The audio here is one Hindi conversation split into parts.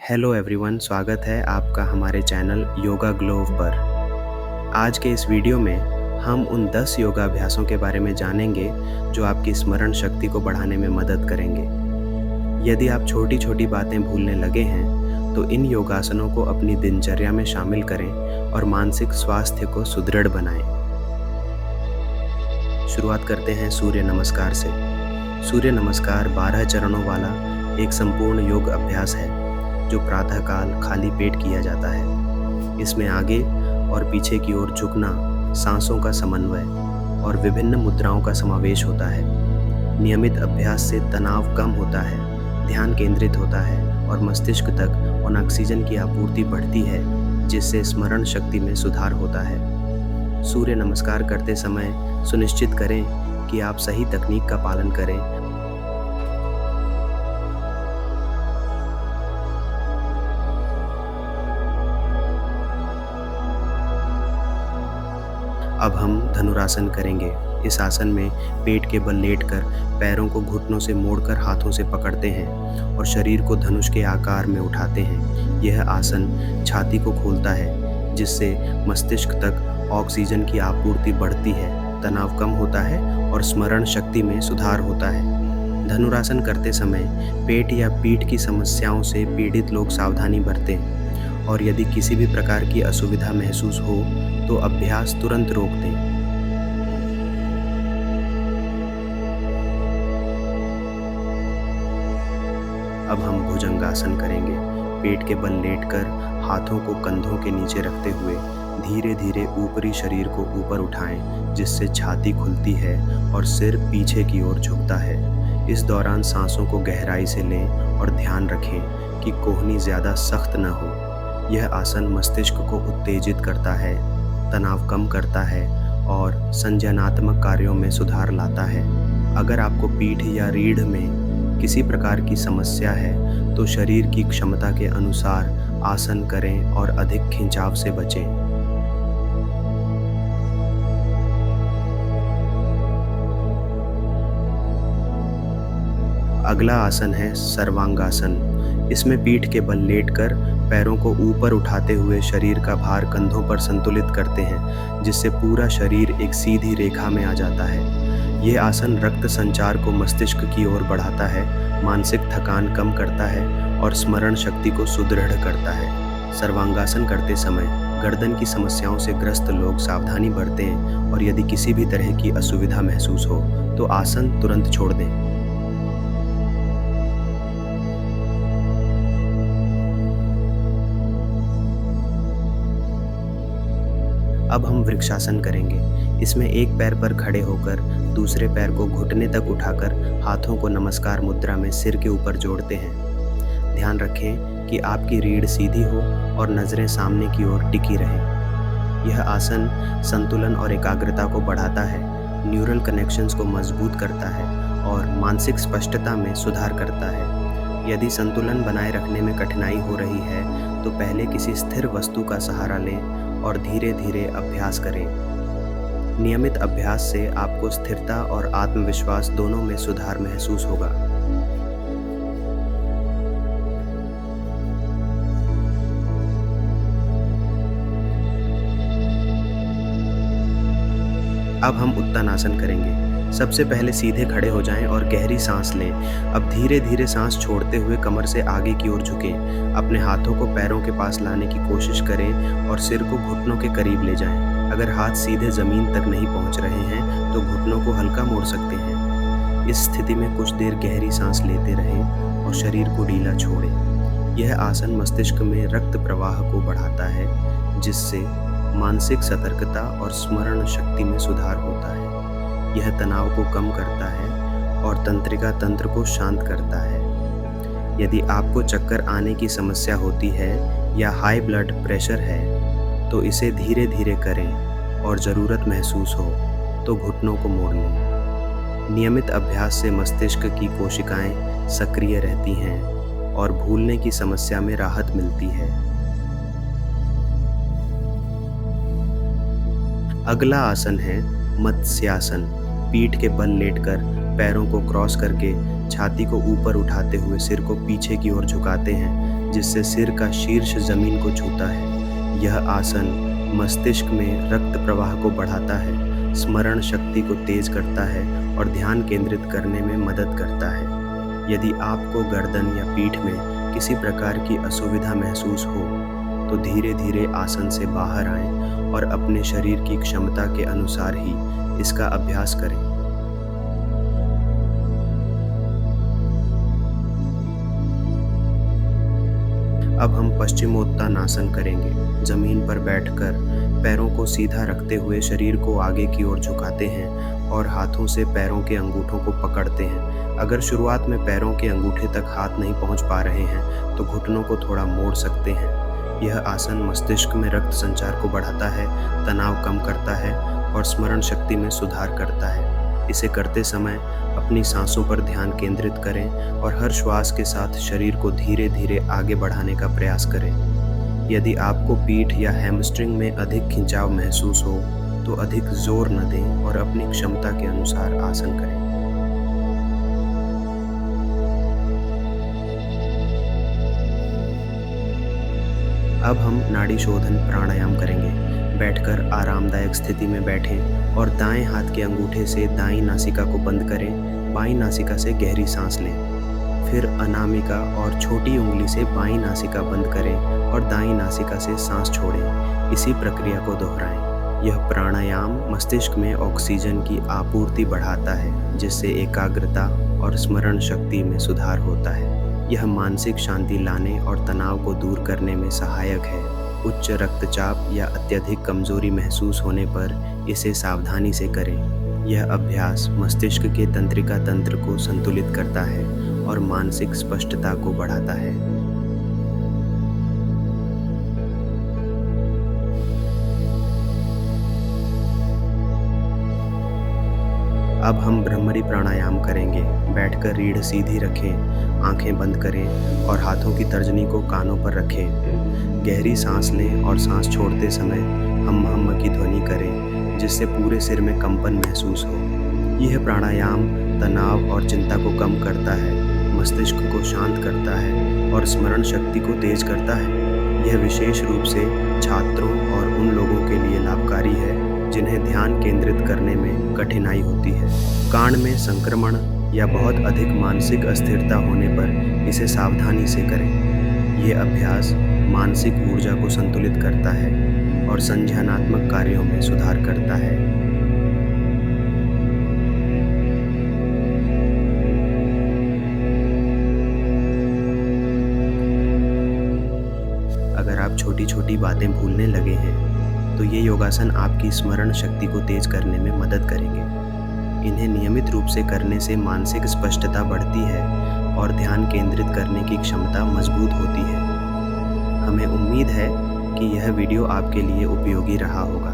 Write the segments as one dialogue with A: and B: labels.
A: हेलो एवरीवन, स्वागत है आपका हमारे चैनल योगा ग्लोव पर। आज के इस वीडियो में हम उन 10 योगाभ्यासों के बारे में जानेंगे जो आपकी स्मरण शक्ति को बढ़ाने में मदद करेंगे। यदि आप छोटी-छोटी बातें भूलने लगे हैं, तो इन योगासनों को अपनी दिनचर्या में शामिल करें और मानसिक स्वास्थ्य को सुदृढ़ बनाएं। शुरुआत करते हैं सूर्य नमस्कार से। सूर्य नमस्कार 12 चरणों वाला एक संपूर्ण योग अभ्यास है जो प्रातःकाल खाली पेट किया जाता है। इसमें आगे और पीछे की ओर झुकना, सांसों का समन्वय और विभिन्न मुद्राओं का समावेश होता है। नियमित अभ्यास से तनाव कम होता है, ध्यान केंद्रित होता है और मस्तिष्क तक ऑक्सीजन की आपूर्ति बढ़ती है, जिससे स्मरण शक्ति में सुधार होता है। सूर्य नमस्कार करते समय सुनिश्चित करें कि आप सही तकनीक का पालन करें। अब हम धनुरासन करेंगे। इस आसन में पेट के बल लेटकर पैरों को घुटनों से मोड़कर हाथों से पकड़ते हैं और शरीर को धनुष के आकार में उठाते हैं। यह आसन छाती को खोलता है, जिससे मस्तिष्क तक ऑक्सीजन की आपूर्ति बढ़ती है, तनाव कम होता है और स्मरण शक्ति में सुधार होता है। धनुरासन करते समय पेट या पीठ की समस्याओं से पीड़ित लोग सावधानी बरतें और यदि किसी भी प्रकार की असुविधा महसूस हो तो अभ्यास तुरंत रोक दें। अब हम भुजंगासन करेंगे। पेट के बल लेटकर हाथों को कंधों के नीचे रखते हुए धीरे धीरे ऊपरी शरीर को ऊपर उठाएं, जिससे छाती खुलती है और सिर पीछे की ओर झुकता है। इस दौरान सांसों को गहराई से लें और ध्यान रखें कि कोहनी ज़्यादा सख्त न हो। यह आसन मस्तिष्क को उत्तेजित करता है, तनाव कम करता है और संज्ञानात्मक कार्यों में सुधार लाता है। अगर आपको पीठ या रीढ़ में किसी प्रकार की समस्या है तो शरीर की क्षमता के अनुसार आसन करें और अधिक खिंचाव से बचें। अगला आसन है सर्वांगासन। इसमें पीठ के बल लेटकर पैरों को ऊपर उठाते हुए शरीर का भार कंधों पर संतुलित करते हैं, जिससे पूरा शरीर एक सीधी रेखा में आ जाता है। ये आसन रक्त संचार को मस्तिष्क की ओर बढ़ाता है, मानसिक थकान कम करता है और स्मरण शक्ति को सुदृढ़ करता है। सर्वांगासन करते समय गर्दन की समस्याओं से ग्रस्त लोग सावधानी बरतें और यदि किसी भी तरह की असुविधा महसूस हो तो आसन तुरंत छोड़ दें। अब हम वृक्षासन करेंगे। इसमें एक पैर पर खड़े होकर दूसरे पैर को घुटने तक उठाकर हाथों को नमस्कार मुद्रा में सिर के ऊपर जोड़ते हैं। ध्यान रखें कि आपकी रीढ़ सीधी हो और नज़रें सामने की ओर टिकी रहें। यह आसन संतुलन और एकाग्रता को बढ़ाता है, न्यूरल कनेक्शंस को मजबूत करता है और मानसिक स्पष्टता में सुधार करता है। यदि संतुलन बनाए रखने में कठिनाई हो रही है तो पहले किसी स्थिर वस्तु का सहारा लें और धीरे धीरे अभ्यास करें। नियमित अभ्यास से आपको स्थिरता और आत्मविश्वास दोनों में सुधार महसूस होगा। अब हम उत्तानासन करेंगे। सबसे पहले सीधे खड़े हो जाएं और गहरी सांस लें। अब धीरे धीरे सांस छोड़ते हुए कमर से आगे की ओर झुकें। अपने हाथों को पैरों के पास लाने की कोशिश करें और सिर को घुटनों के करीब ले जाएं। अगर हाथ सीधे ज़मीन तक नहीं पहुंच रहे हैं तो घुटनों को हल्का मोड़ सकते हैं। इस स्थिति में कुछ देर गहरी सांस लेते रहें और शरीर को ढीला छोड़ें। यह आसन मस्तिष्क में रक्त प्रवाह को बढ़ाता है, जिससे मानसिक सतर्कता और स्मरण शक्ति में सुधार होता है। यह तनाव को कम करता है और तंत्रिका तंत्र को शांत करता है। यदि आपको चक्कर आने की समस्या होती है या हाई ब्लड प्रेशर है तो इसे धीरे धीरे करें और ज़रूरत महसूस हो तो घुटनों को मोड़ लें। नियमित अभ्यास से मस्तिष्क की कोशिकाएं सक्रिय रहती हैं और भूलने की समस्या में राहत मिलती है। अगला आसन है मत्स्यासन। पीठ के बल लेटकर पैरों को क्रॉस करके छाती को ऊपर उठाते हुए सिर को पीछे की ओर झुकाते हैं, जिससे सिर का शीर्ष जमीन को छूता है। यह आसन मस्तिष्क में रक्त प्रवाह को बढ़ाता है, स्मरण शक्ति को तेज करता है और ध्यान केंद्रित करने में मदद करता है। यदि आपको गर्दन या पीठ में किसी प्रकार की असुविधा महसूस हो तो धीरे धीरे आसन से बाहर आएं और अपने शरीर की क्षमता के अनुसार ही इसका अभ्यास करें। अब हम पश्चिमोत्तानासन करेंगे। जमीन पर बैठकर पैरों को सीधा रखते हुए शरीर को आगे की ओर झुकाते हैं और हाथों से पैरों के अंगूठों को पकड़ते हैं। अगर शुरुआत में पैरों के अंगूठे तक हाथ नहीं पहुंच पा रहे हैं तो घुटनों को थोड़ा मोड़ सकते हैं। यह आसन मस्तिष्क में रक्त संचार को बढ़ाता है, तनाव कम करता है और स्मरण शक्ति में सुधार करता है। इसे करते समय अपनी सांसों पर ध्यान केंद्रित करें और हर श्वास के साथ शरीर को धीरे धीरे आगे बढ़ाने का प्रयास करें। यदि आपको पीठ या हैमस्ट्रिंग में अधिक खिंचाव महसूस हो तो अधिक जोर न दें और अपनी क्षमता के अनुसार आसन करें। अब हम नाड़ी शोधन प्राणायाम करेंगे। बैठकर आरामदायक स्थिति में बैठें और दाएं हाथ के अंगूठे से दाईं नासिका को बंद करें। बाईं नासिका से गहरी सांस लें। फिर अनामिका और छोटी उंगली से बाईं नासिका बंद करें और दाईं नासिका से सांस छोड़ें। इसी प्रक्रिया को दोहराएं। यह प्राणायाम मस्तिष्क में ऑक्सीजन की आपूर्ति बढ़ाता है, जिससे एकाग्रता और स्मरण शक्ति में सुधार होता है। यह मानसिक शांति लाने और तनाव को दूर करने में सहायक है। उच्च रक्तचाप या अत्यधिक कमजोरी महसूस होने पर इसे सावधानी से करें। यह अभ्यास मस्तिष्क के तंत्रिका तंत्र को संतुलित करता है और मानसिक स्पष्टता को बढ़ाता है। अब हम भ्रमरी प्राणायाम करेंगे। बैठकर रीढ़ सीधी रखें, आंखें बंद करें और हाथों की तर्जनी को कानों पर रखें। गहरी सांस लें और सांस छोड़ते समय हम हम्म की ध्वनि करें, जिससे पूरे सिर में कंपन महसूस हो। यह प्राणायाम तनाव और चिंता को कम करता है, मस्तिष्क को शांत करता है और स्मरण शक्ति को तेज करता है। यह विशेष रूप से छात्रों और उन लोगों के लिए लाभकारी है जिन्हें ध्यान केंद्रित करने में कठिनाई होती है। कान में संक्रमण या बहुत अधिक मानसिक अस्थिरता होने पर इसे सावधानी से करें। ये अभ्यास मानसिक ऊर्जा को संतुलित करता है और संज्ञानात्मक कार्यों में सुधार करता है। अगर आप छोटी छोटी बातें भूलने लगे हैं तो ये योगासन आपकी स्मरण शक्ति को तेज करने में मदद करेंगे। इन्हें नियमित रूप से करने से मानसिक स्पष्टता बढ़ती है और ध्यान केंद्रित करने की क्षमता मजबूत होती है। हमें उम्मीद है कि यह वीडियो आपके लिए उपयोगी रहा होगा।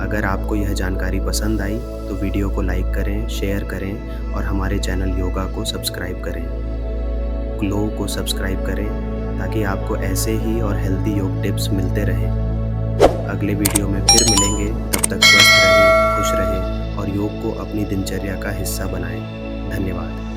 A: अगर आपको यह जानकारी पसंद आई तो वीडियो को लाइक करें, शेयर करें और हमारे चैनल योगा को सब्सक्राइब करें। ग्लो को सब्सक्राइब करें ताकि आपको ऐसे ही और हेल्दी योग टिप्स मिलते रहें। अगले वीडियो में फिर मिलेंगे। तब तक स्वस्थ रहें, खुश रहें और योग को अपनी दिनचर्या का हिस्सा बनाएं। धन्यवाद।